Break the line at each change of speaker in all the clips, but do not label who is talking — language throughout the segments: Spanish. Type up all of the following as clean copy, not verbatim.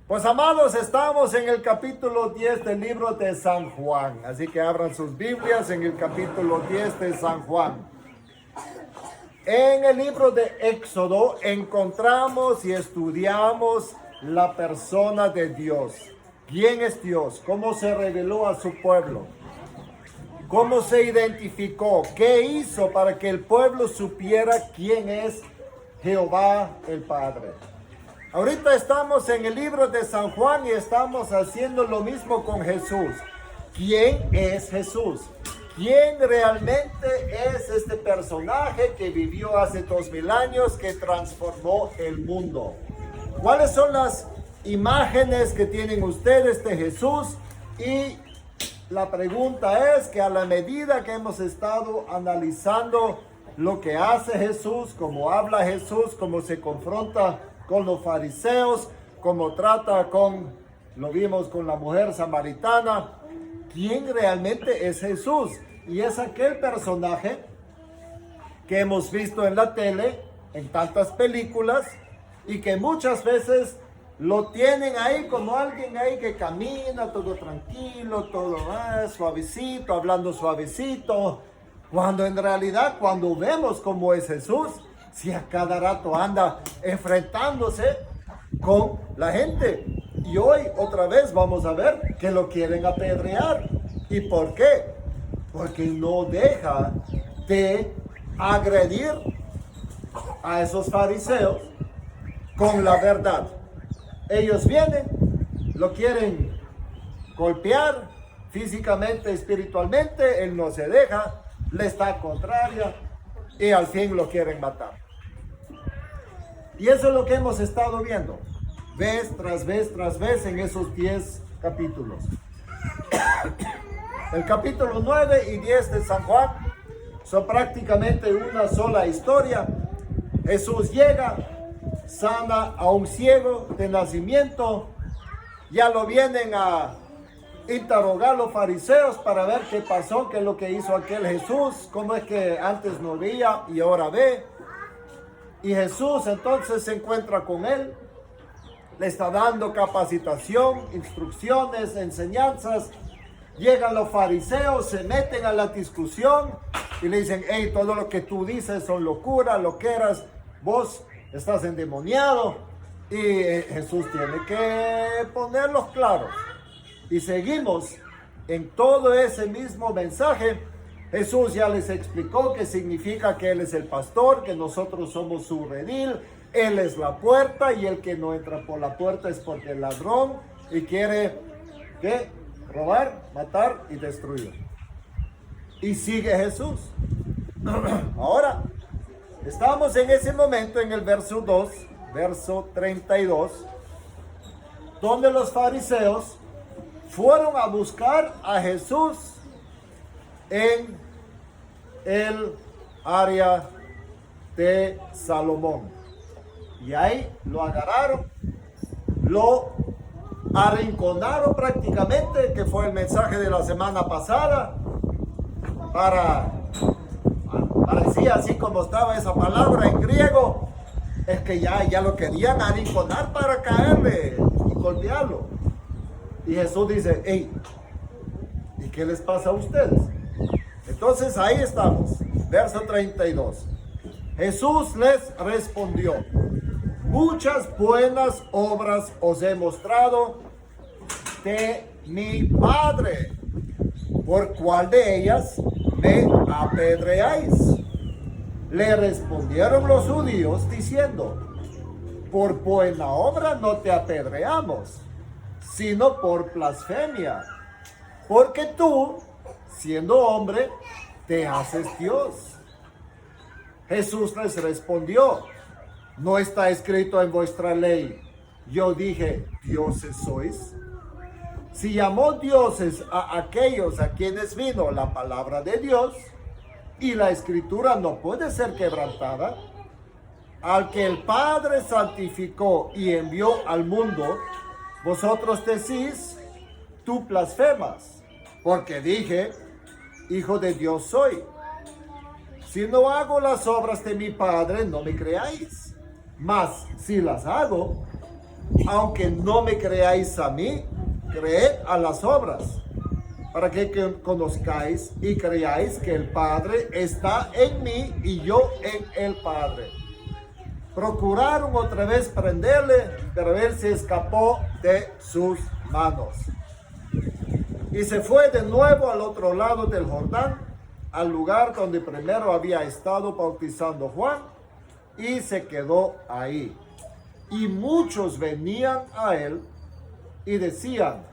Pues amados, estamos en el capítulo 10 del libro de San Juan. Así que abran sus Biblias en el capítulo 10 de San Juan. En el libro de Éxodo encontramos y estudiamos la persona de Dios. ¿Quién es Dios? ¿Cómo se reveló a su pueblo? ¿Cómo se identificó? ¿Qué hizo para que el pueblo supiera quién es Jehová el Padre? Ahorita estamos en el libro de San Juan y estamos haciendo lo mismo con Jesús. ¿Quién es Jesús? ¿Quién realmente es este personaje que vivió hace 2000 años, que transformó el mundo? ¿Cuáles son las imágenes que tienen ustedes de Jesús? Y la pregunta es que a la medida que hemos estado analizando lo que hace Jesús, cómo habla Jesús, cómo se confronta con los fariseos, cómo trata lo vimos con la mujer samaritana, ¿quién realmente es Jesús? Y es aquel personaje que hemos visto en la tele, en tantas películas, y que muchas veces lo tienen ahí como alguien ahí que camina todo tranquilo, todo suavecito, hablando suavecito, cuando en realidad cuando vemos cómo es Jesús, si a cada rato anda enfrentándose con la gente. Y hoy otra vez vamos a ver que lo quieren apedrear. ¿Y por qué? Porque no deja de agredir a esos fariseos con la verdad. Ellos vienen, lo quieren golpear físicamente, espiritualmente, él no se deja, le está contraria y al fin lo quieren matar. Y eso es lo que hemos estado viendo, vez tras vez tras vez en esos 10 capítulos. El capítulo 9 y 10 de San Juan son prácticamente una sola historia. Jesús llega, sana a un ciego de nacimiento, ya lo vienen a interrogar los fariseos para ver qué pasó, qué es lo que hizo aquel Jesús, cómo es que antes no veía y ahora ve. Y Jesús entonces se encuentra con él, le está dando capacitación, instrucciones, enseñanzas. Llegan los fariseos, se meten a la discusión y le dicen, hey, todo lo que tú dices son locura, loqueras, vos estás endemoniado. Y Jesús tiene que ponerlos claros. Y seguimos en todo ese mismo mensaje. Jesús ya les explicó que significa que Él es el pastor, que nosotros somos su redil, Él es la puerta y el que no entra por la puerta es porque el ladrón y quiere ¿qué? Robar, matar y destruir. Y sigue Jesús. Ahora, estamos en ese momento en el verso 2, verso 32, donde los fariseos fueron a buscar a Jesús en el área de Salomón. Y ahí lo agarraron, lo arrinconaron prácticamente, que fue el mensaje de la semana pasada, parecía así como estaba esa palabra en griego, es que ya lo querían arrinconar para caerle y golpearlo. Y Jesús dice, hey, ¿y qué les pasa a ustedes? Entonces ahí estamos, verso 32. Jesús les respondió, muchas buenas obras os he mostrado de mi Padre, ¿por cuál de ellas me apedreáis? Le respondieron los judíos diciendo, por buena obra no te apedreamos, sino por blasfemia, porque tú, siendo hombre, te haces Dios. Jesús les respondió, ¿no está escrito en vuestra ley, yo dije, dioses sois? Si llamó dioses a aquellos a quienes vino la palabra de Dios, y la escritura no puede ser quebrantada, al que el Padre santificó y envió al mundo, vosotros decís, tú blasfemas, porque dije, hijo de Dios soy. Si no hago las obras de mi Padre, no me creáis. Mas si las hago, aunque no me creáis a mí, creed a las obras, para que conozcáis y creáis que el Padre está en mí y yo en el Padre. Procuraron otra vez prenderle, pero él se escapó de sus manos. Y se fue de nuevo al otro lado del Jordán, al lugar donde primero había estado bautizando Juan, y se quedó ahí. Y muchos venían a él y decían: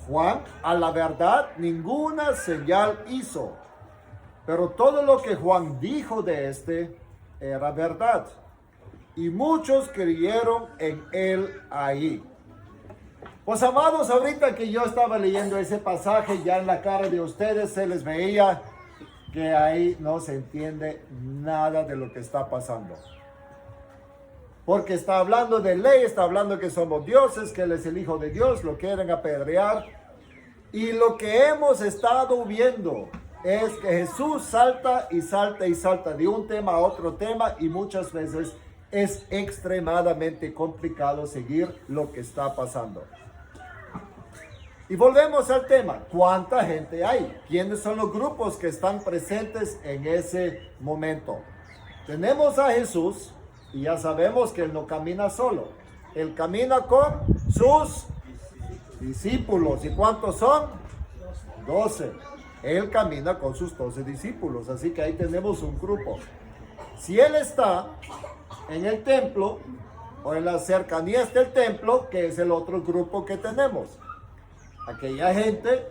Juan, a la verdad, ninguna señal hizo, pero todo lo que Juan dijo de este era verdad. Y muchos creyeron en él ahí. Pues amados, ahorita que yo estaba leyendo ese pasaje, ya en la cara de ustedes se les veía que ahí no se entiende nada de lo que está pasando. Porque está hablando de ley, está hablando que somos dioses, que Él es el Hijo de Dios, lo quieren apedrear. Y lo que hemos estado viendo es que Jesús salta y salta y salta de un tema a otro tema, y muchas veces es extremadamente complicado seguir lo que está pasando. Y volvemos al tema: ¿cuánta gente hay? ¿Quiénes son los grupos que están presentes en ese momento? Tenemos a Jesús, y ya sabemos que Él no camina solo. Él camina con sus discípulos. ¿Y cuántos son? 12. Él camina con sus 12 discípulos. Así que ahí tenemos un grupo. Si Él está en el templo o en las cercanías del templo, que es el otro grupo que tenemos, aquella gente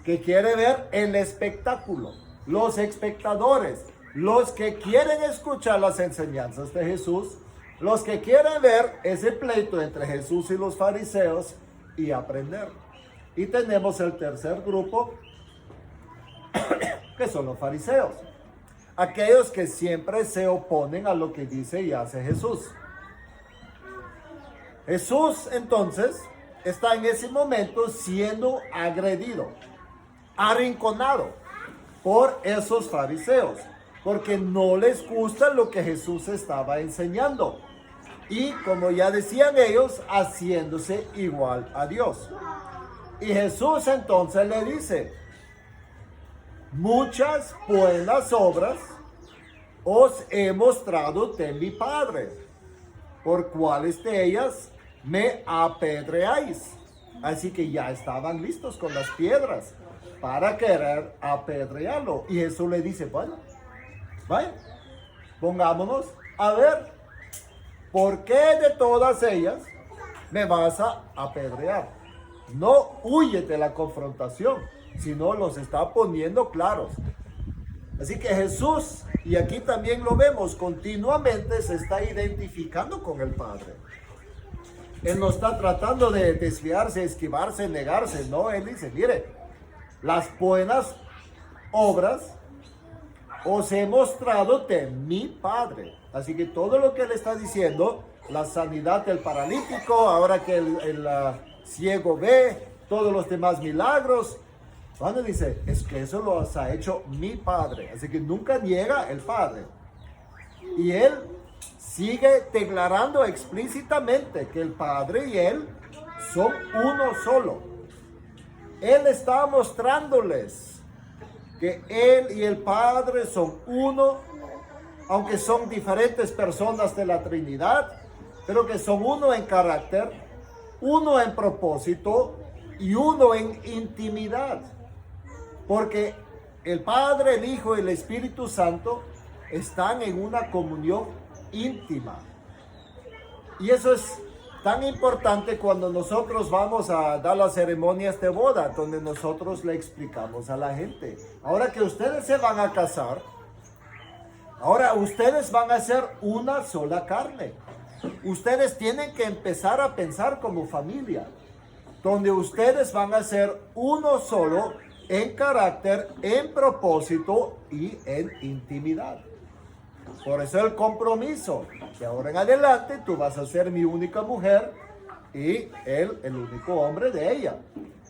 que quiere ver el espectáculo, los espectadores, los que quieren escuchar las enseñanzas de Jesús, los que quieren ver ese pleito entre Jesús y los fariseos y aprender. Y tenemos el tercer grupo, que son los fariseos, aquellos que siempre se oponen a lo que dice y hace Jesús. Jesús entonces está en ese momento siendo agredido, arrinconado por esos fariseos, porque no les gusta lo que Jesús estaba enseñando. Y como ya decían ellos, haciéndose igual a Dios. Y Jesús entonces le dice: muchas buenas obras os he mostrado de mi Padre, por cuáles de ellas me apedreáis. Así que ya estaban listos con las piedras para querer apedrearlo. Y Jesús le dice: bueno, vaya, pongámonos a ver, ¿por qué de todas ellas me vas a apedrear? No huye de la confrontación, sino los está poniendo claros. Así que Jesús, y aquí también lo vemos, continuamente se está identificando con el Padre. Él no está tratando de desviarse, esquivarse, negarse. No, Él dice: mire, las buenas obras os he mostrado de mi Padre. Así que todo lo que Él está diciendo, la sanidad del paralítico, ahora que el ciego ve, todos los demás milagros, cuando dice, es que eso lo ha hecho mi Padre. Así que nunca niega el Padre. Y Él sigue declarando explícitamente que el Padre y Él son uno solo. Él está mostrándoles que Él y el Padre son uno, aunque son diferentes personas de la Trinidad, pero que son uno en carácter, uno en propósito y uno en intimidad. Porque el Padre, el Hijo y el Espíritu Santo están en una comunión íntima. Y eso es tan importante cuando nosotros vamos a dar las ceremonias de boda, donde nosotros le explicamos a la gente: ahora que ustedes se van a casar, ahora ustedes van a ser una sola carne. Ustedes tienen que empezar a pensar como familia, donde ustedes van a ser uno solo en carácter, en propósito y en intimidad. Por eso el compromiso, que ahora en adelante tú vas a ser mi única mujer y él el único hombre de ella.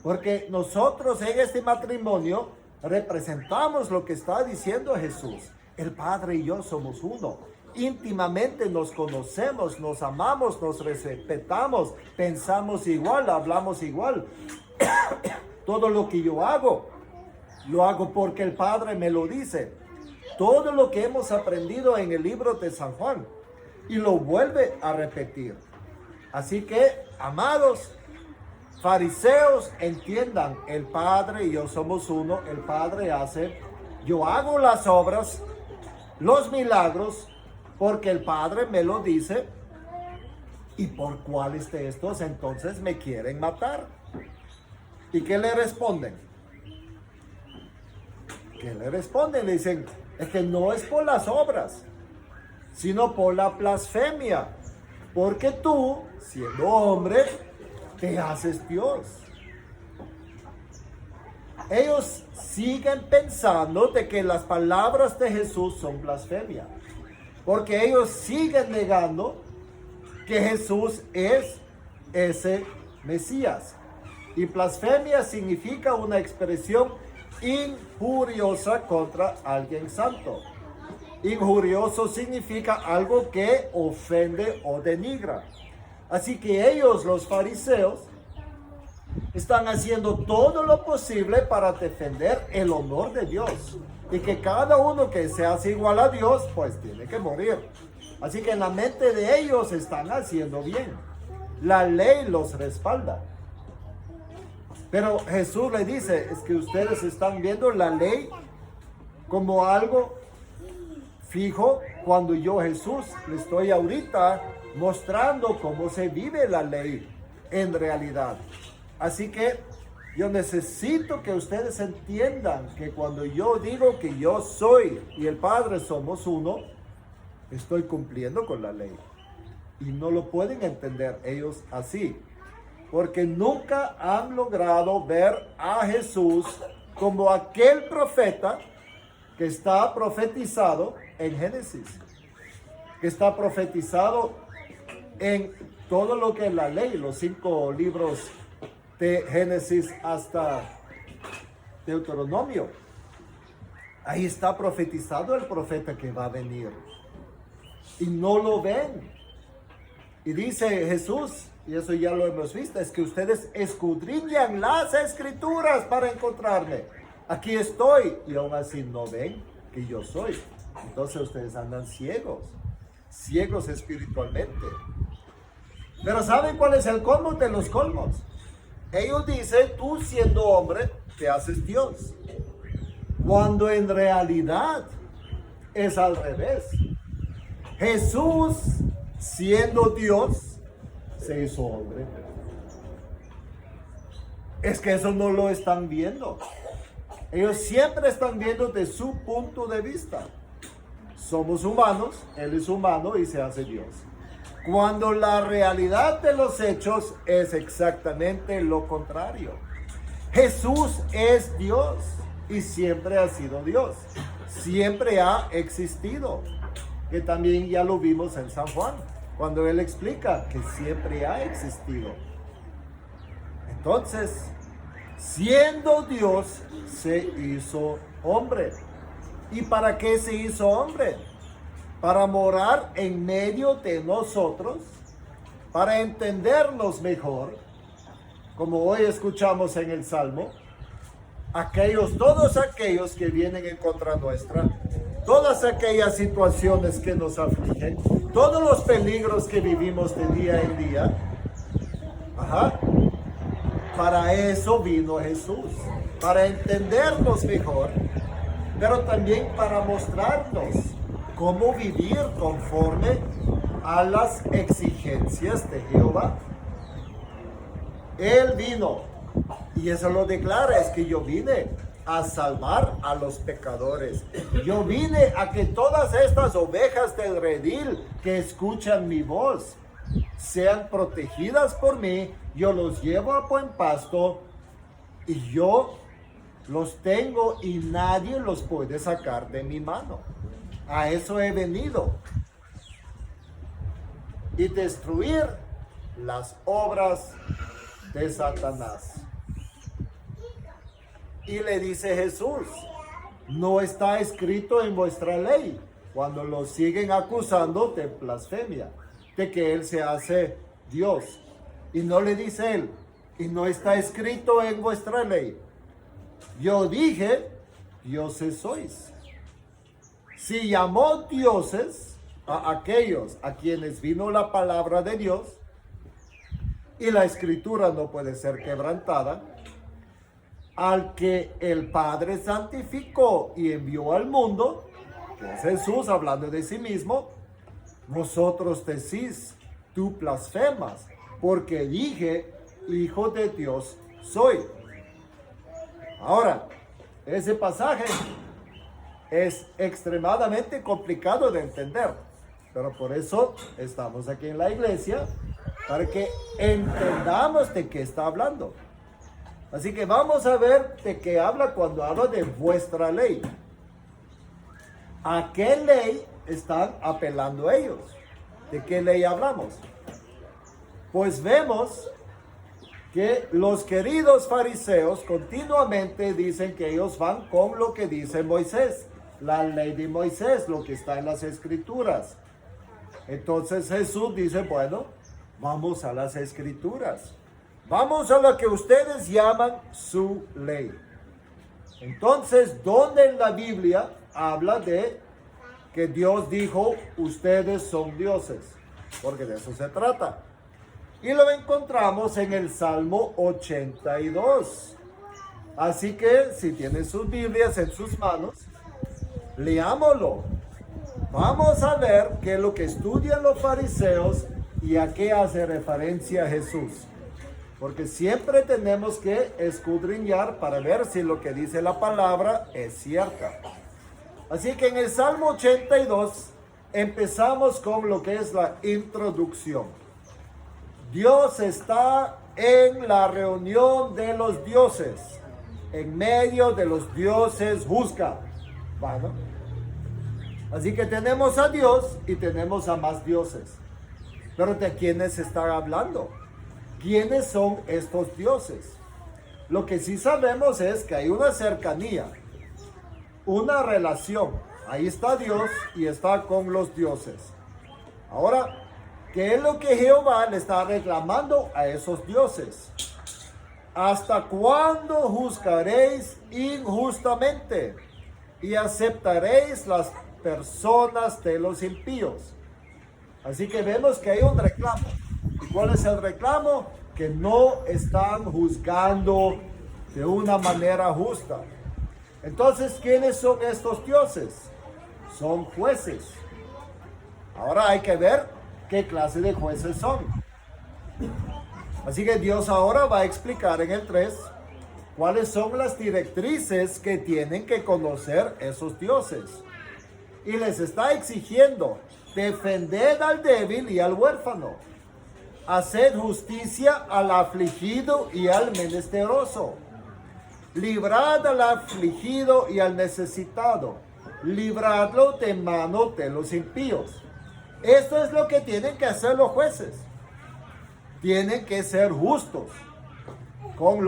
Porque nosotros en este matrimonio representamos lo que está diciendo Jesús. El Padre y yo somos uno. íntimamente nos conocemos, nos amamos, nos respetamos, pensamos igual, hablamos igual. Todo lo que yo hago, lo hago porque el Padre me lo dice. Todo lo que hemos aprendido en el libro de San Juan. Y lo vuelve a repetir. Así que, amados fariseos, entiendan, el Padre y yo somos uno. El Padre hace, yo hago las obras, los milagros, porque el Padre me lo dice. ¿Y por cuáles de estos entonces me quieren matar? ¿Y qué le responden? ¿Qué le responden? Le dicen, es que no es por las obras, sino por la blasfemia. Porque tú, siendo hombre, te haces Dios. Ellos siguen pensando de que las palabras de Jesús son blasfemia. Porque ellos siguen negando que Jesús es ese Mesías. Y blasfemia significa una expresión injuriosa contra alguien santo. Injurioso significa algo que ofende o denigra. Así que ellos, los fariseos, están haciendo todo lo posible para defender el honor de Dios. Y que cada uno que se hace igual a Dios, pues tiene que morir. Así que en la mente de ellos están haciendo bien. La ley los respalda. Pero Jesús le dice, es que ustedes están viendo la ley como algo fijo, cuando yo, Jesús, le estoy ahorita mostrando cómo se vive la ley en realidad. Así que yo necesito que ustedes entiendan que cuando yo digo que yo soy y el Padre somos uno, estoy cumpliendo con la ley. Y no lo pueden entender ellos así, porque nunca han logrado ver a Jesús como aquel profeta que está profetizado en Génesis, que está profetizado en todo lo que es la ley, los 5 libros de Génesis hasta Deuteronomio. Ahí está profetizado el profeta que va a venir. Y no lo ven. Y dice Jesús, y eso ya lo hemos visto, es que ustedes escudriñan las escrituras para encontrarme. Aquí estoy, y aún así no ven que yo soy. Entonces ustedes andan ciegos espiritualmente. Pero ¿saben cuál es el colmo de los colmos? Ellos dicen, tú siendo hombre, te haces Dios. Cuando en realidad es al revés. Jesús, siendo Dios, se hizo hombre. Es que eso no lo están viendo. Ellos siempre están viendo de su punto de vista. Somos humanos, Él es humano y se hace Dios. Cuando la realidad de los hechos es exactamente lo contrario. Jesús es Dios y siempre ha sido Dios. Siempre ha existido. Que también ya lo vimos en San Juan, cuando Él explica que siempre ha existido. Entonces, siendo Dios, se hizo hombre. ¿Y para qué se hizo hombre? Para morar en medio de nosotros, para entendernos mejor, como hoy escuchamos en el Salmo, todos aquellos que vienen en contra nuestra, todas aquellas situaciones que nos afligen, todos los peligros que vivimos de día en día, para eso vino Jesús, para entendernos mejor, pero también para mostrarnos cómo vivir conforme a las exigencias de Jehová. Él vino, y eso lo declara, es que yo vine a salvar a los pecadores. Yo vine a que todas estas ovejas del redil que escuchan mi voz sean protegidas por mí. Yo los llevo a buen pasto y yo los tengo y nadie los puede sacar de mi mano. A eso he venido. Y destruir las obras de Satanás. Y le dice Jesús, no está escrito en vuestra ley cuando lo siguen acusando de blasfemia, de que Él se hace Dios. Y no le dice Él, y no está escrito en vuestra ley. Yo dije, dioses sois. Si llamó dioses a aquellos a quienes vino la palabra de Dios, y la escritura no puede ser quebrantada, al que el Padre santificó y envió al mundo, que es Jesús hablando de sí mismo, vosotros decís, tú blasfemas, porque dije, hijo de Dios soy. Ahora, ese pasaje es extremadamente complicado de entender, pero por eso estamos aquí en la iglesia, para que entendamos de qué está hablando. Así que vamos a ver de qué habla cuando habla de vuestra ley. ¿A qué ley están apelando ellos? ¿De qué ley hablamos? Pues vemos que los queridos fariseos continuamente dicen que ellos van con lo que dice Moisés, la ley de Moisés, lo que está en las escrituras. Entonces Jesús dice, bueno, vamos a las escrituras. Vamos a lo que ustedes llaman su ley. Entonces, ¿dónde en la Biblia habla de que Dios dijo, ustedes son dioses? Porque de eso se trata. Y lo encontramos en el Salmo 82. Así que, si tienen sus Biblias en sus manos, leámoslo. Vamos a ver qué es lo que estudian los fariseos y a qué hace referencia Jesús. Porque siempre tenemos que escudriñar para ver si lo que dice la palabra es cierta. Así que en el Salmo 82 empezamos con lo que es la introducción. Dios está en la reunión de los dioses. En medio de los dioses juzga. Bueno, así que tenemos a Dios y tenemos a más dioses. Pero ¿de quiénes están hablando? ¿Quiénes son estos dioses? Lo que sí sabemos es que hay una cercanía, una relación. Ahí está Dios y está con los dioses. Ahora, ¿qué es lo que Jehová le está reclamando a esos dioses? ¿Hasta cuándo juzgaréis injustamente y aceptaréis las personas de los impíos? Así que vemos que hay un reclamo. ¿Y cuál es el reclamo? Que no están juzgando de una manera justa. Entonces, ¿quiénes son estos dioses? Son jueces. Ahora hay que ver qué clase de jueces son. Así que Dios ahora va a explicar en el 3 cuáles son las directrices que tienen que conocer esos dioses. Y les está exigiendo defender al débil y al huérfano, hacer justicia al afligido y al menesteroso, librad al afligido y al necesitado, libradlo de mano de los impíos. Esto es lo que tienen que hacer los jueces. Tienen que ser justos con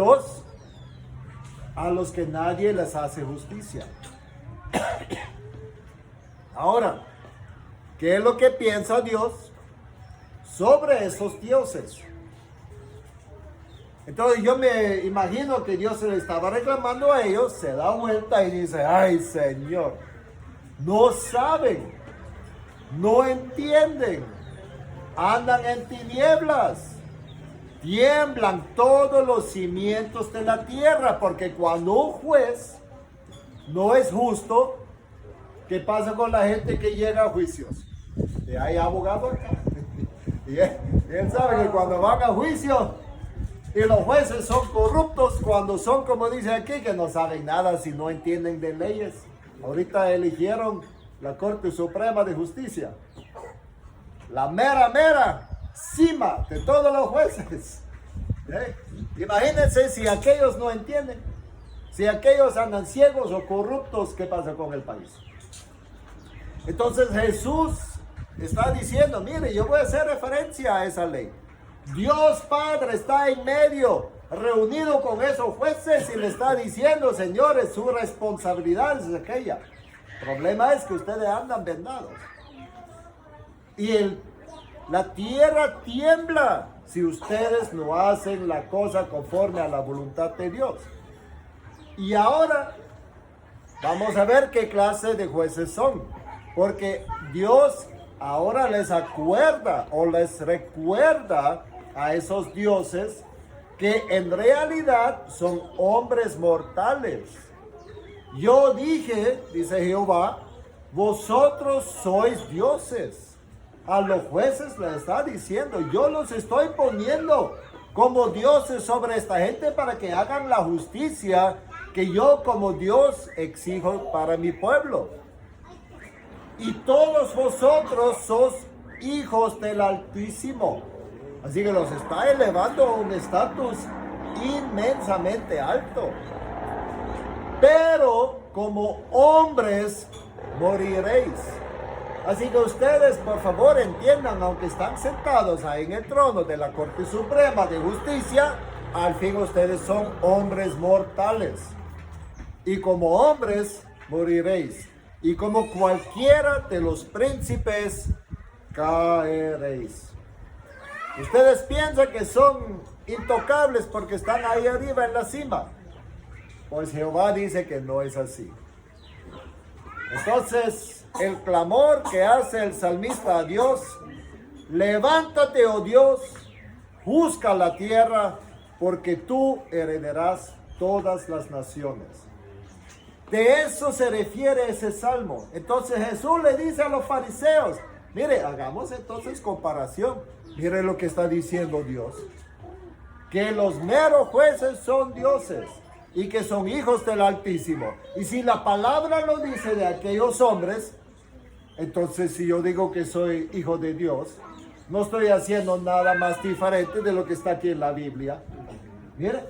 a los que nadie les hace justicia. Ahora, ¿qué es lo que piensa Dios sobre esos dioses? Entonces yo me imagino que Dios se le estaba reclamando a ellos, se da vuelta y dice, ay Señor, no saben, no entienden, andan en tinieblas, tiemblan todos los cimientos de la tierra, porque cuando un juez no es justo, ¿qué pasa con la gente que llega a juicios? Y hay abogados acá. Y él sabe que cuando van a juicio y los jueces son corruptos, cuando son, como dice aquí, que no saben nada si no entienden de leyes. Ahorita eligieron la Corte Suprema de Justicia. La mera cima de todos los jueces. Imagínense si aquellos no entienden. Si aquellos andan ciegos o corruptos, ¿qué pasa con el país? Entonces Jesús está diciendo, mire, yo voy a hacer referencia a esa ley. Dios Padre está en medio, reunido con esos jueces y le está diciendo, señores, su responsabilidad es aquella. El problema es que ustedes andan vendados. Y la tierra tiembla si ustedes no hacen la cosa conforme a la voluntad de Dios. Y ahora vamos a ver qué clase de jueces son. Porque Dios ahora les acuerda o les recuerda a esos dioses que en realidad son hombres mortales. Yo dije, dice Jehová, vosotros sois dioses. A los jueces les está diciendo, yo los estoy poniendo como dioses sobre esta gente para que hagan la justicia que yo como Dios exijo para mi pueblo. Y todos vosotros sois hijos del Altísimo. Así que los está elevando a un estatus inmensamente alto. Pero como hombres moriréis. Así que ustedes, por favor, entiendan, aunque están sentados ahí en el trono de la Corte Suprema de Justicia, al fin ustedes son hombres mortales. Y como hombres moriréis. Y como cualquiera de los príncipes caeréis. Ustedes piensan que son intocables porque están ahí arriba en la cima. Pues Jehová dice que no es así. Entonces, el clamor que hace el salmista a Dios: levántate, oh Dios, juzga la tierra, porque tú heredarás todas las naciones. De eso se refiere ese salmo. Entonces Jesús le dice a los fariseos: mire, hagamos entonces comparación. Mire lo que está diciendo Dios. Que los meros jueces son dioses y que son hijos del Altísimo. Y si la palabra lo dice de aquellos hombres, entonces si yo digo que soy hijo de Dios, no estoy haciendo nada más diferente de lo que está aquí en la Biblia. Mire.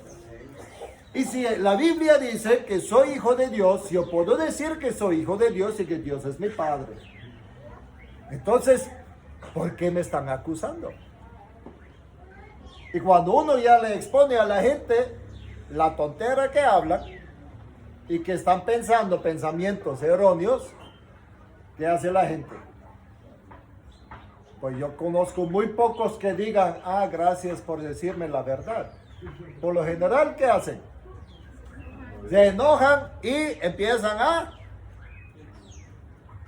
Y si la Biblia dice que soy hijo de Dios, yo puedo decir que soy hijo de Dios y que Dios es mi Padre. Entonces, ¿por qué me están acusando? Y cuando uno ya le expone a la gente la tontera que hablan y que están pensando pensamientos erróneos, ¿qué hace la gente? Pues yo conozco muy pocos que digan: ah, gracias por decirme la verdad. Por lo general, ¿qué hacen? Se enojan y empiezan a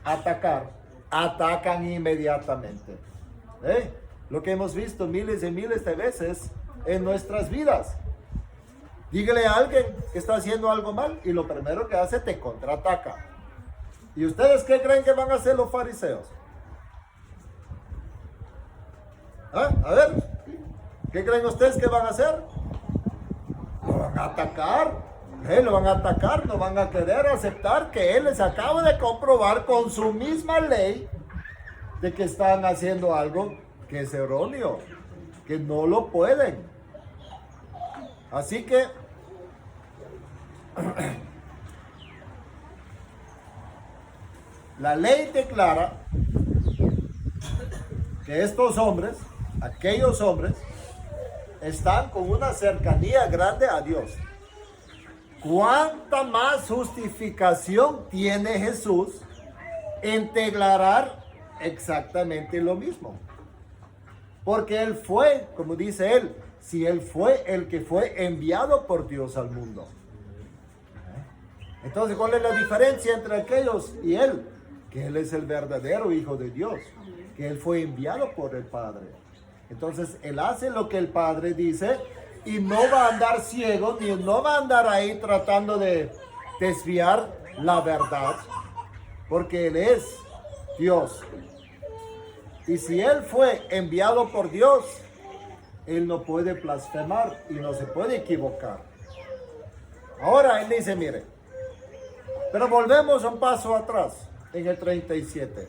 atacar. Atacan inmediatamente. Lo que hemos visto miles y miles de veces en nuestras vidas. Dígale a alguien que está haciendo algo mal y lo primero que hace te contraataca. ¿Y ustedes qué creen que van a hacer los fariseos? ¿Ah? A ver, ¿qué creen ustedes que van a hacer? Lo van a atacar. Lo van a atacar, no van a querer aceptar que Él les acaba de comprobar con su misma ley de que están haciendo algo que es erróneo, que no lo pueden. Así que la ley declara que estos hombres, aquellos hombres, están con una cercanía grande a Dios. ¿Cuánta más justificación tiene Jesús en declarar exactamente lo mismo? Porque Él fue, como dice Él, si Él fue el que fue enviado por Dios al mundo. Entonces, ¿cuál es la diferencia entre aquellos y Él? Que Él es el verdadero Hijo de Dios, que Él fue enviado por el Padre. Entonces, Él hace lo que el Padre dice y no va a andar ciego, ni no va a andar ahí tratando de desviar la verdad, porque Él es Dios. Y si Él fue enviado por Dios, Él no puede blasfemar y no se puede equivocar. Ahora Él dice, mire, pero volvemos un paso atrás, en el 37.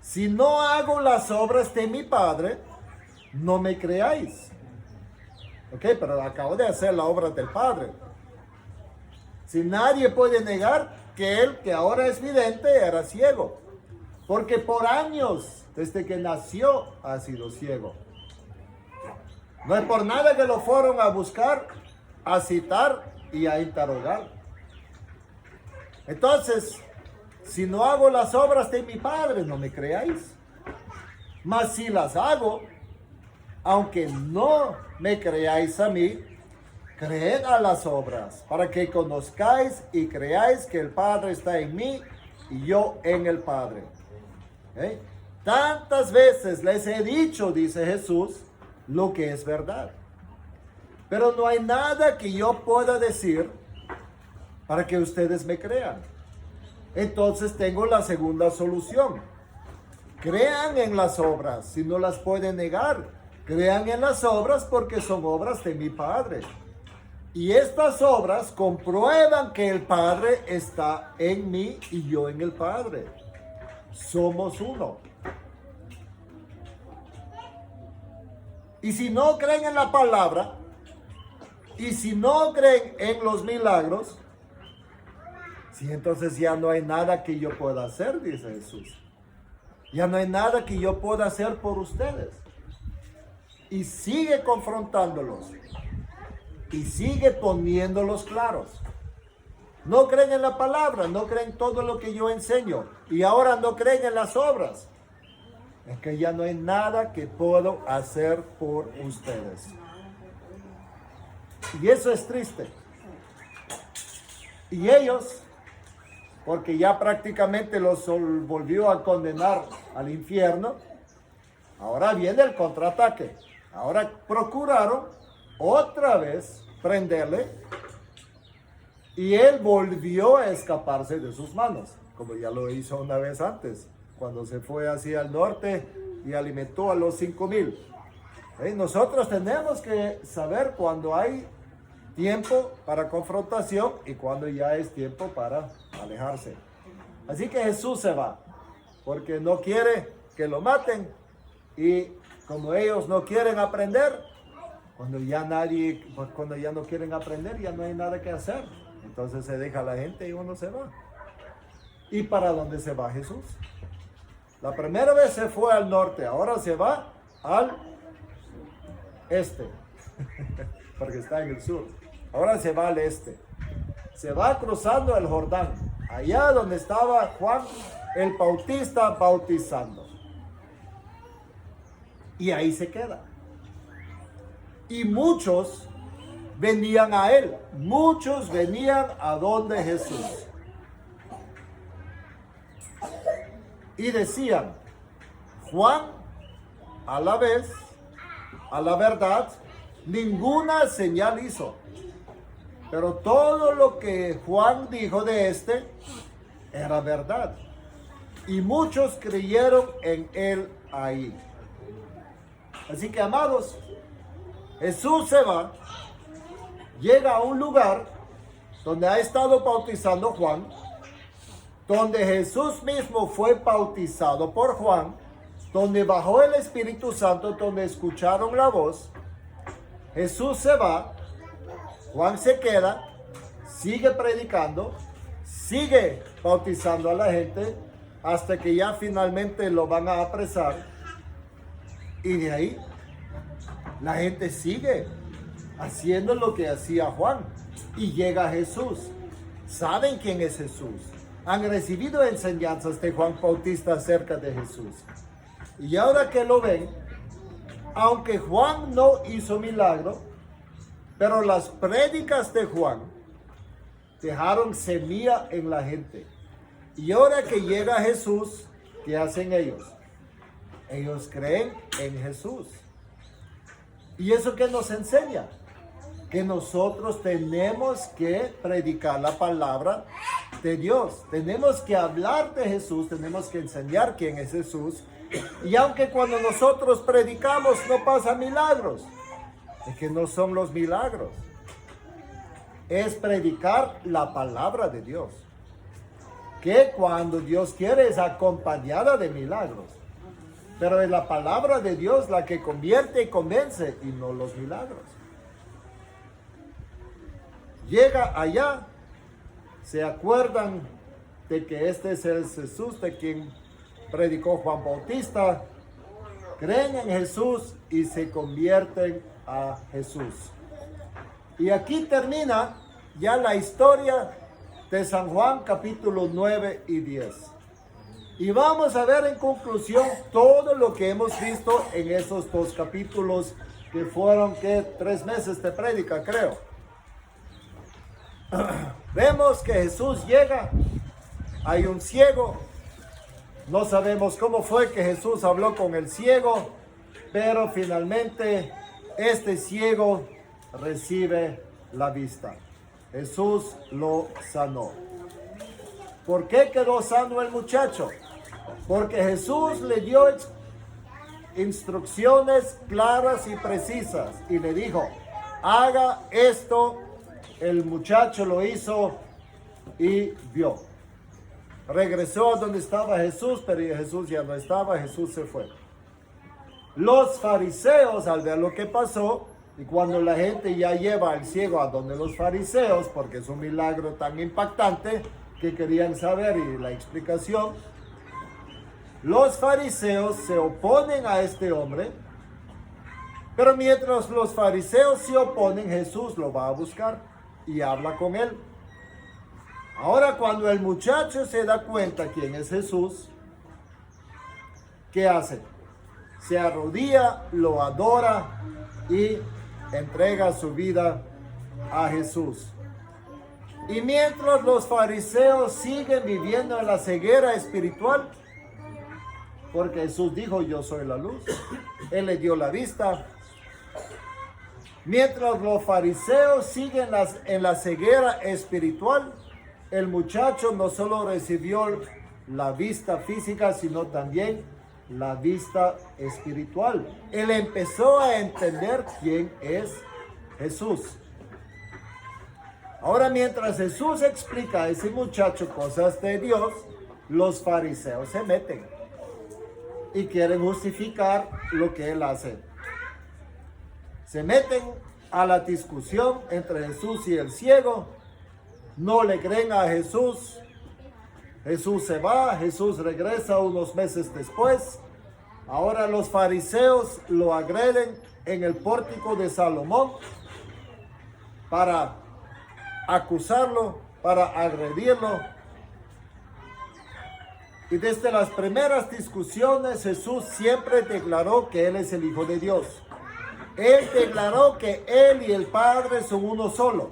Si no hago las obras de mi Padre, no me creáis. Ok, pero acabo de hacer la obra del Padre. Si nadie puede negar que Él, que ahora es vidente, era ciego. Porque por años, desde que nació, ha sido ciego. No es por nada que lo fueron a buscar, a citar y a interrogar. Entonces, si no hago las obras de mi Padre, no me creáis. Mas si las hago, aunque no me creáis a mí, creed a las obras, para que conozcáis y creáis que el Padre está en mí y yo en el Padre. ¿Eh? Tantas veces les he dicho, dice Jesús, lo que es verdad. Pero no hay nada que yo pueda decir para que ustedes me crean. Entonces tengo la segunda solución. Crean en las obras, si no las pueden negar. Crean en las obras porque son obras de mi Padre. Y estas obras comprueban que el Padre está en mí y yo en el Padre. Somos uno. Y si no creen en la palabra, y si no creen en los milagros, sí, entonces ya no hay nada que yo pueda hacer, dice Jesús. Ya no hay nada que yo pueda hacer por ustedes. Y sigue confrontándolos. Y sigue poniéndolos claros. No creen en la palabra, no creen todo lo que yo enseño. Y ahora no creen en las obras. Es que ya no hay nada que puedo hacer por ustedes. Y eso es triste. Y ellos, porque ya prácticamente los volvió a condenar al infierno, ahora viene el contraataque. Ahora procuraron otra vez prenderle y él volvió a escaparse de sus manos, como ya lo hizo una vez antes, cuando se fue hacia el norte y alimentó a los 5,000. Nosotros tenemos que saber cuando hay tiempo para confrontación y cuando ya es tiempo para alejarse. Así que Jesús se va, porque no quiere que lo maten, y como ellos no quieren aprender, cuando ya no quieren aprender, ya no hay nada que hacer. Entonces se deja la gente y uno se va. ¿Y para dónde se va Jesús? La primera vez se fue al norte, ahora se va al este, porque está en el sur. Ahora se va al este. Se va cruzando el Jordán, allá donde estaba Juan el Bautista bautizando. Y ahí se queda. Y muchos venían a él. Muchos venían a donde Jesús. Y decían, Juan, a la vez, a la verdad, ninguna señal hizo. Pero todo lo que Juan dijo de este era verdad. Y muchos creyeron en él ahí. Así que, amados, Jesús se va, llega a un lugar donde ha estado bautizando Juan, donde Jesús mismo fue bautizado por Juan, donde bajó el Espíritu Santo, donde escucharon la voz. Jesús se va, Juan se queda, sigue predicando, sigue bautizando a la gente, hasta que ya finalmente lo van a apresar. Y de ahí, la gente sigue haciendo lo que hacía Juan. Y llega Jesús. ¿Saben quién es Jesús? Han recibido enseñanzas de Juan Bautista acerca de Jesús. Y ahora que lo ven, aunque Juan no hizo milagro, pero las prédicas de Juan dejaron semilla en la gente. Y ahora que llega Jesús, ¿qué hacen ellos? Ellos creen en Jesús. ¿Y eso qué nos enseña? Que nosotros tenemos que predicar la palabra de Dios. Tenemos que hablar de Jesús, tenemos que enseñar quién es Jesús. Y aunque cuando nosotros predicamos no pasan milagros, es que no son los milagros. Es predicar la palabra de Dios, que cuando Dios quiere es acompañada de milagros. Pero es la palabra de Dios la que convierte y convence, y no los milagros. Llega allá, se acuerdan de que este es el Jesús de quien predicó Juan Bautista, creen en Jesús y se convierten a Jesús. Y aquí termina ya la historia de San Juan, capítulo 9 y 10. Y vamos a ver en conclusión todo lo que hemos visto en esos dos capítulos que fueron, 3 meses de prédica, creo. Vemos que Jesús llega, hay un ciego, no sabemos cómo fue que Jesús habló con el ciego, pero finalmente este ciego recibe la vista. Jesús lo sanó. ¿Por qué quedó sano el muchacho? Porque Jesús le dio instrucciones claras y precisas y le dijo, haga esto. El muchacho lo hizo y vio. Regresó a donde estaba Jesús, pero Jesús ya no estaba, Jesús se fue. Los fariseos, al ver lo que pasó, y cuando la gente ya lleva al ciego a donde los fariseos, porque es un milagro tan impactante que querían saber y la explicación, los fariseos se oponen a este hombre, pero mientras los fariseos se oponen, Jesús lo va a buscar y habla con él. Ahora, cuando el muchacho se da cuenta quién es Jesús, ¿qué hace? Se arrodilla, lo adora y entrega su vida a Jesús. Y mientras los fariseos siguen viviendo en la ceguera espiritual, porque Jesús dijo, yo soy la luz, Él le dio la vista. Mientras los fariseos siguen en la ceguera espiritual, el muchacho no solo recibió la vista física, sino también la vista espiritual. Él empezó a entender quién es Jesús. Ahora, mientras Jesús explica a ese muchacho cosas de Dios, los fariseos se meten y quieren justificar lo que él hace. Se meten a la discusión entre Jesús y el ciego. No le creen a Jesús. Jesús se va, Jesús regresa unos meses después. Ahora los fariseos lo agreden en el pórtico de Salomón para acusarlo, para agredirlo. Y desde las primeras discusiones Jesús siempre declaró que Él es el Hijo de Dios. Él declaró que Él y el Padre son uno solo,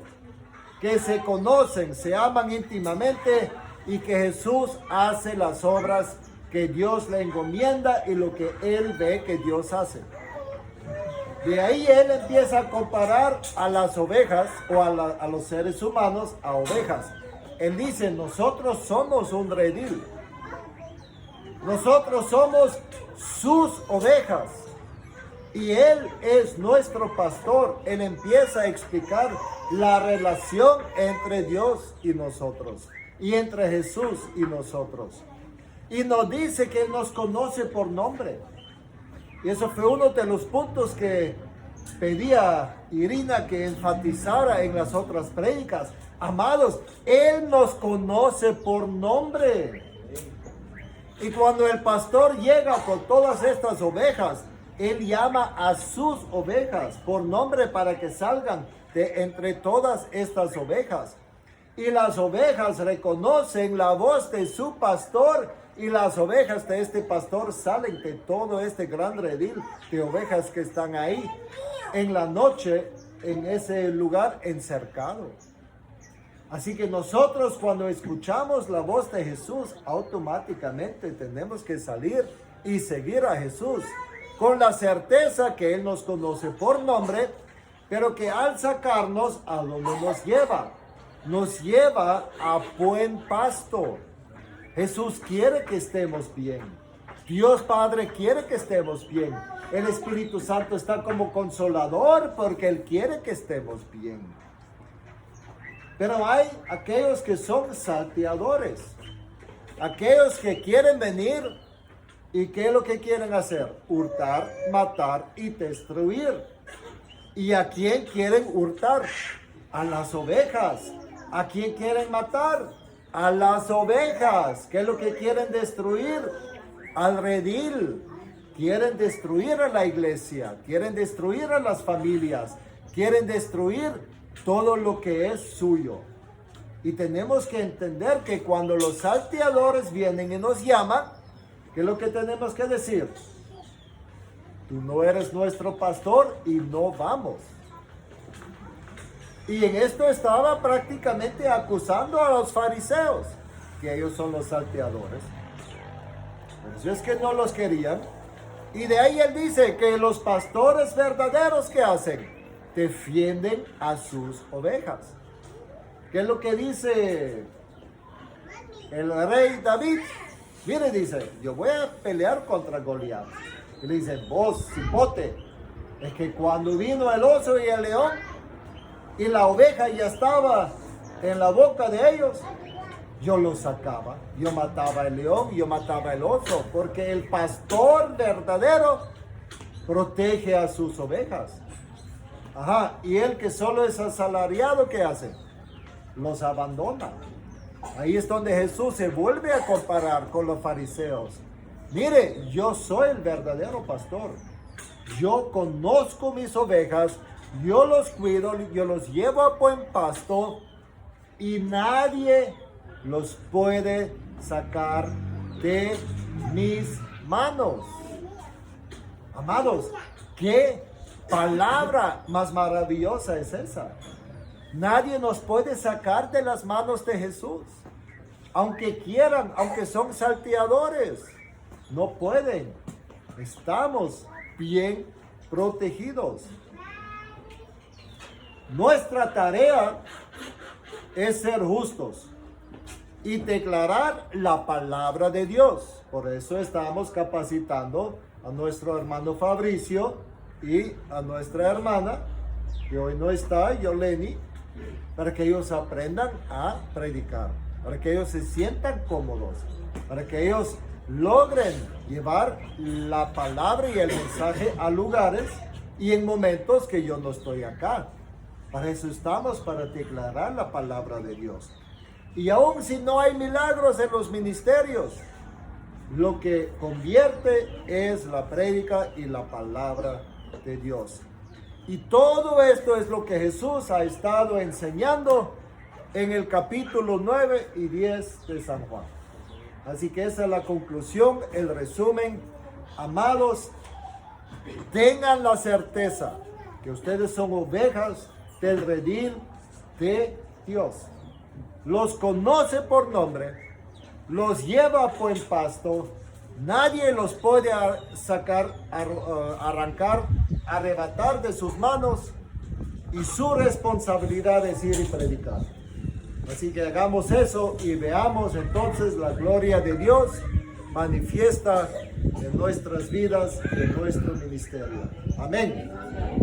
que se conocen, se aman íntimamente y que Jesús hace las obras que Dios le encomienda y lo que Él ve que Dios hace. De ahí Él empieza a comparar a las ovejas o a los seres humanos a ovejas. Él dice, nosotros somos un redil. Nosotros somos sus ovejas. Y Él es nuestro pastor. Él empieza a explicar la relación entre Dios y nosotros. Y entre Jesús y nosotros. Y nos dice que Él nos conoce por nombre. Y eso fue uno de los puntos que pedía Irina que enfatizara en las otras prédicas. Amados, Él nos conoce por nombre. Y cuando el pastor llega con todas estas ovejas, Él llama a sus ovejas por nombre para que salgan de entre todas estas ovejas. Y las ovejas reconocen la voz de su pastor y las ovejas de este pastor salen de todo este gran redil de ovejas que están ahí en la noche en ese lugar encercado. Así que nosotros cuando escuchamos la voz de Jesús, automáticamente tenemos que salir y seguir a Jesús con la certeza que Él nos conoce por nombre, pero que al sacarnos, ¿a dónde nos lleva? Nos lleva a buen pasto. Jesús quiere que estemos bien. Dios Padre quiere que estemos bien. El Espíritu Santo está como consolador porque Él quiere que estemos bien. Pero hay aquellos que son salteadores. Aquellos que quieren venir y ¿qué es lo que quieren hacer? Hurtar, matar y destruir. ¿Y a quién quieren hurtar? A las ovejas. ¿A quién quieren matar? A las ovejas. ¿Qué es lo que quieren destruir? Al redil. Quieren destruir a la iglesia. Quieren destruir a las familias. Quieren destruir todo lo que es suyo. Y tenemos que entender que cuando los salteadores vienen y nos llaman, ¿qué es lo que tenemos que decir? Tú no eres nuestro pastor y no vamos. Y en esto estaba prácticamente acusando a los fariseos, que ellos son los salteadores. Por eso es que no los querían. Y de ahí él dice que los pastores verdaderos, ¿qué hacen? Defienden a sus ovejas. ¿Qué es lo que dice el rey David? Mire, dice, yo voy a pelear contra Goliat. Y le dice, vos, cipote, es que cuando vino el oso y el león, y la oveja ya estaba en la boca de ellos, yo los sacaba, yo mataba el león, yo mataba el oso, porque el pastor verdadero protege a sus ovejas. Ajá, y el que solo es asalariado, ¿qué hace? Los abandona. Ahí es donde Jesús se vuelve a comparar con los fariseos. Mire, yo soy el verdadero pastor. Yo conozco mis ovejas, yo los cuido, yo los llevo a buen pasto y nadie los puede sacar de mis manos. Amados, ¿qué palabra más maravillosa es esa? Nadie nos puede sacar de las manos de Jesús. Aunque quieran, aunque son salteadores, no pueden. Estamos bien protegidos. Nuestra tarea es ser justos y declarar la palabra de Dios. Por eso estamos capacitando a nuestro hermano Fabricio y a nuestra hermana, que hoy no está, Yoleni, para que ellos aprendan a predicar, para que ellos se sientan cómodos, para que ellos logren llevar la palabra y el mensaje a lugares y en momentos que yo no estoy acá. Para eso estamos, para declarar la palabra de Dios. Y aun si no hay milagros en los ministerios, lo que convierte es la prédica y la palabra de Dios. Y todo esto es lo que Jesús ha estado enseñando en el capítulo 9 y 10 de San Juan. Así que esa es la conclusión, el resumen. Amados, tengan la certeza que ustedes son ovejas del redil de Dios. Los conoce por nombre, los lleva a buen pasto, nadie los puede sacar, arrancar, arrebatar de sus manos, y su responsabilidad es ir y predicar. Así que hagamos eso y veamos entonces la gloria de Dios manifiesta en nuestras vidas y en nuestro ministerio. Amén.